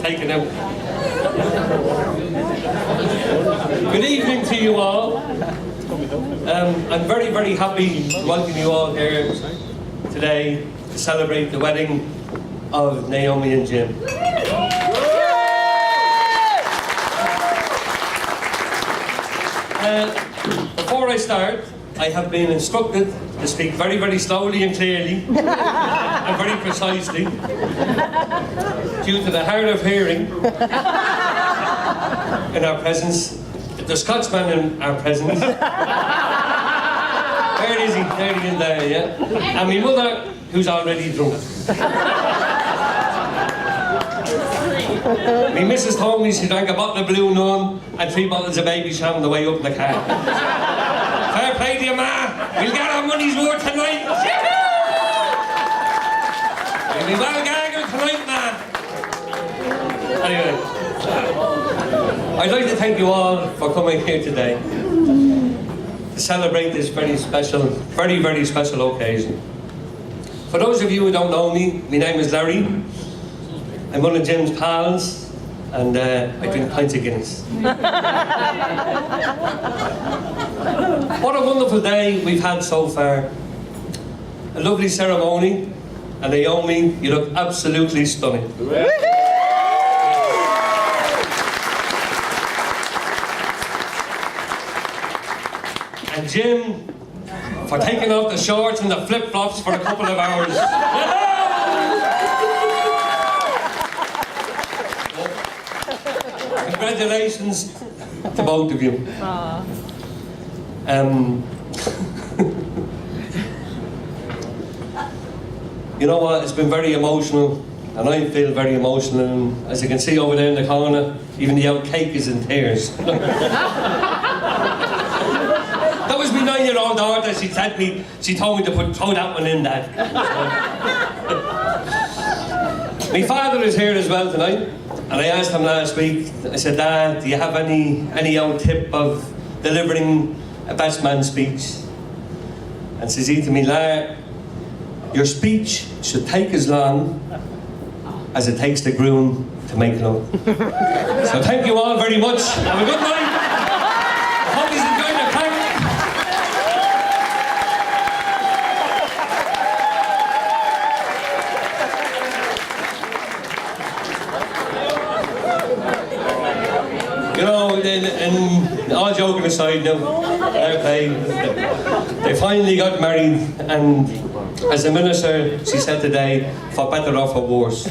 taken out. Good evening to you all. I'm very, very happy to welcome you all here today to celebrate the wedding of Naomi and Jim. Before I start, I have been instructed to speak very, very slowly and clearly and very precisely due to the hard of hearing in our presence, the Scotsman in our presence. Where is he? There he is there, yeah? And my mother, who's already drunk. My missus told me she drank a bottle of Blue Nun and 3 bottles of Baby Sham on the way up in the car. Fair play to you, ma. We'll get our money's worth tonight. We'll be well gaggled tonight, ma. Anyway, I'd like to thank you all for coming here today to celebrate this very special, very, very special occasion. For those of you who don't know me, my name is Larry. I'm one of Jim's pals, and I drink pints of Guinness. What a wonderful day we've had so far. A lovely ceremony, and Naomi, you look absolutely stunning. And Jim, for taking off the shorts and the flip-flops for a couple of hours. Congratulations to both of you. You know what, it's been very emotional, and I feel very emotional, and as you can see over there in the corner, even the old cake is in tears. That was my 9-year-old daughter. She told me to throw that one in, Dad. My father is here as well tonight. And I asked him last week, I said, Dad, do you have any old tip of delivering a best man speech? And says he to me, Lar, your speech should take as long as it takes the groom to make love. So thank you all very much. Have a good night. I hope he's enjoying the crack. You know, and all joking aside now, they finally got married, and as the minister, she said today, for better or for worse.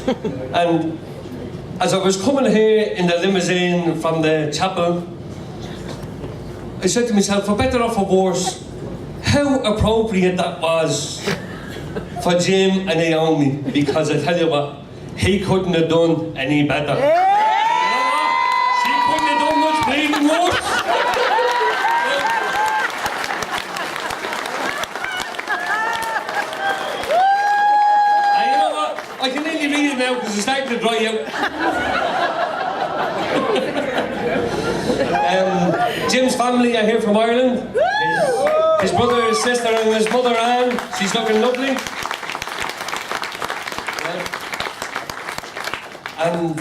And as I was coming here in the limousine from the chapel, I said to myself, for better or for worse, how appropriate that was for Jim and Naomi, because I tell you what, he couldn't have done any better. I can nearly read it now because it's starting to dry out. Jim's family are here from Ireland. His brother, his sister, and his mother Anne. She's looking lovely. And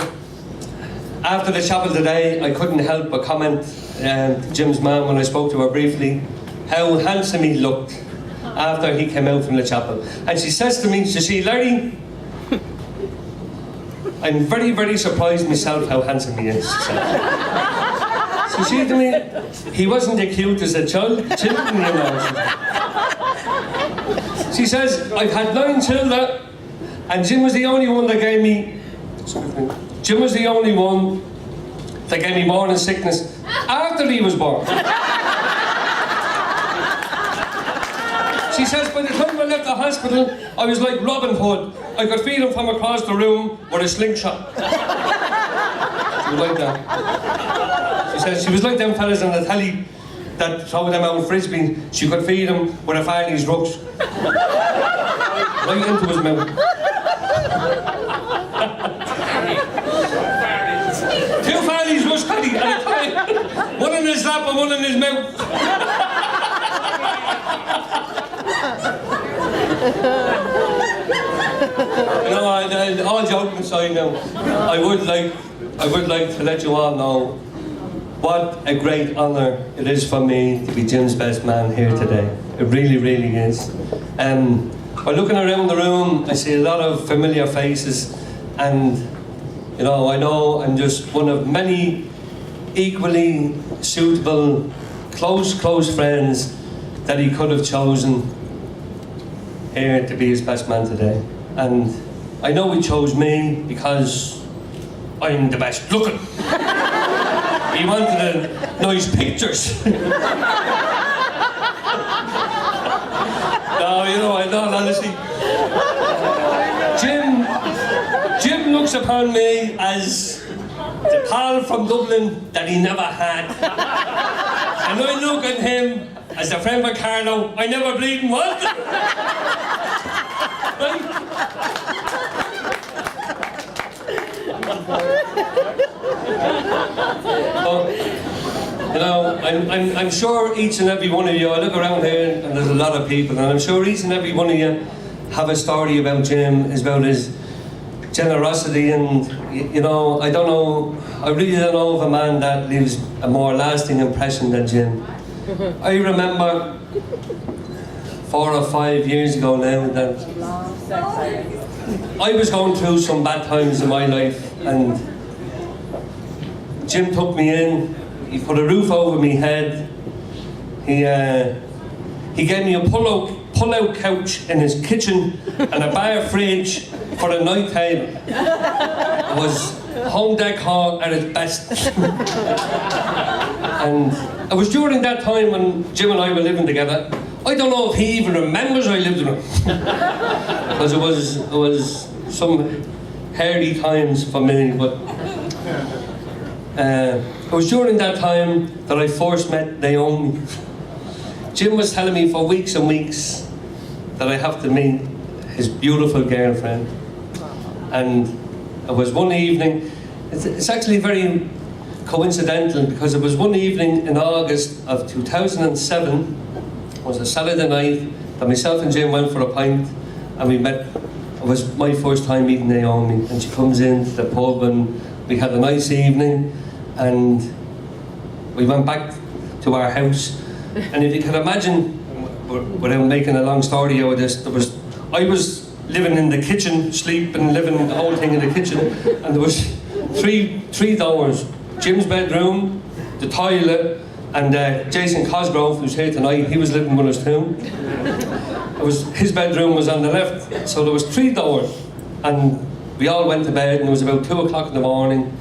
after the chapel today, I couldn't help but comment to Jim's mum when I spoke to her briefly how handsome he looked after he came out from the chapel. And she says to me, she says, Larry, I'm very, very surprised myself how handsome he is. So she said to me, he wasn't as cute as a children, you know. She says, I've had 9 children, and Jim was the only one that gave me, Jim was the only one that gave me morning sickness after he was born. She says, by the time I left the hospital, I was like Robin Hood. I could feed him from across the room with a slingshot. She was like that. She says, she was like them fellas on the telly that throw them out frisbee. She could feed him with a Farley's rush. Right into his mouth. 2 Farley's rush, Paddy, at a time. One in his lap and one in his mouth. All joking aside now, I would like to let you all know what a great honour it is for me to be Jim's best man here today. It really, really is. By looking around the room, I see a lot of familiar faces, and I know I'm just one of many equally suitable, close friends that he could have chosen here to be his best man today. And I know he chose me because I'm the best looking. He wanted nice pictures. No, in all honesty, Jim looks upon me as the pal from Dublin that he never had. And I look at him as the friend of Carlo I never bleeding wanted. Right? I'm sure each and every one of you, I look around here and there's a lot of people, and I'm sure each and every one of you have a story about Jim, about his generosity, and I really don't know of a man that leaves a more lasting impression than Jim. I remember 4 or 5 years ago now that I was going through some bad times in my life, and Jim took me in. He put a roof over me head. He gave me a pull-out couch in his kitchen and a bar fridge for a night table. It was home decor at its best. And it was during that time when Jim and I were living together. I don't know if he even remembers I lived with him. Because it was some hairy times for me, but it was during that time that I first met Naomi. Jim was telling me for weeks and weeks that I have to meet his beautiful girlfriend. And it was one evening, it's actually very coincidental, because it was one evening in August of 2007, it was a Saturday night, that myself and Jim went for a pint, and we met. It was my first time meeting Naomi, and she comes into the pub, and we had a nice evening, and we went back to our house. And if you can imagine, without making a long story out of this, I was living in the kitchen, sleeping, living the whole thing in the kitchen, and there was three doors: Jim's bedroom, the toilet, and Jason Cosgrove, who's here tonight, he was living with us too. His bedroom was on the left, so there was 3 doors, and we all went to bed, and it was about 2 o'clock in the morning,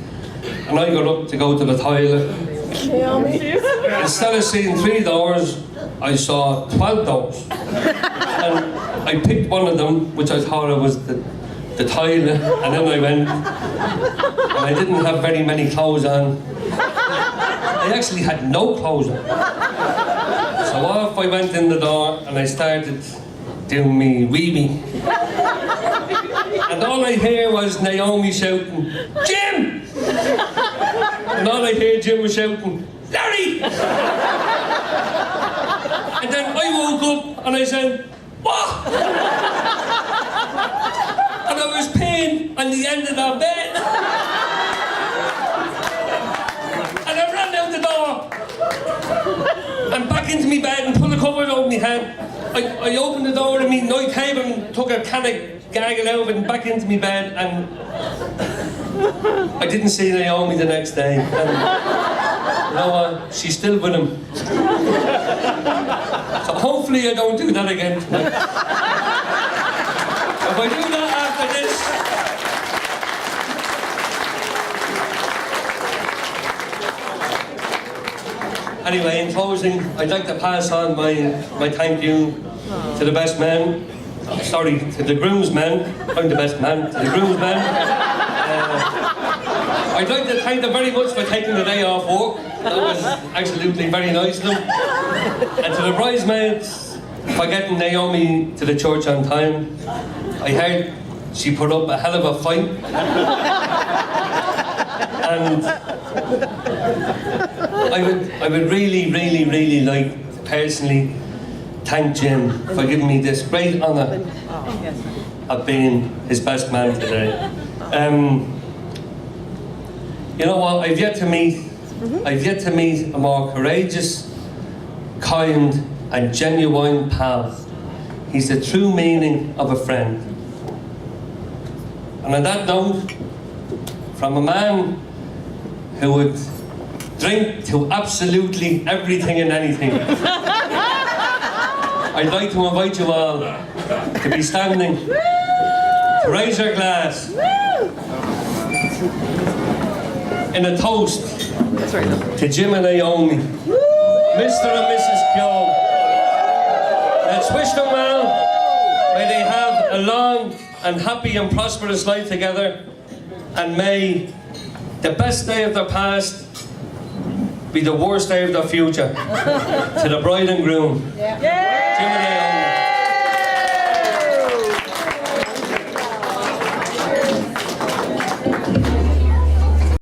and I got up to go to the toilet. Instead of seeing 3 doors, I saw 12 doors. And I picked one of them, which I thought it was the toilet, and then I went, and I didn't have very many clothes on. I actually had no clothes on. So off I went in the door, and I started doing me wee-wee. And all I hear was Naomi shouting, "Jim!" And all I hear Jim was shouting, "Larry!" And then I woke up and I said, "What?" And I was peeing on the end of that bed. And I ran out the door and back into my bed and pulled the covers over my head. I opened the door of my night table and took a can of gargle out of it and back into my bed, and I didn't see Naomi the next day. And you know what? She's still with him. So hopefully I don't do that again tonight. If I do that after this... Anyway, in closing, I'd like to pass on my thank you to the best man. Sorry, to the groomsmen. I'm the best man. To the groomsmen. I'd like to thank them very much for taking the day off work. That was absolutely very nice of them. And to the bridesmaids for getting Naomi to the church on time. I heard she put up a hell of a fight. And I would really, really, really like to personally thank Jim for giving me this great honour of being his best man today. You know what? I've yet to meet a more courageous, kind, and genuine pal. He's the true meaning of a friend. And on that note, from a man who would drink to absolutely everything and anything, I'd like to invite you all to be standing, to raise your glass in a toast to Jim and Naomi, Mr. and Mrs. Pio. Let's wish them well. May they have a long and happy and prosperous life together, and may the best day of their past be the worst day of their future. To the bride and groom, Jim and Naomi.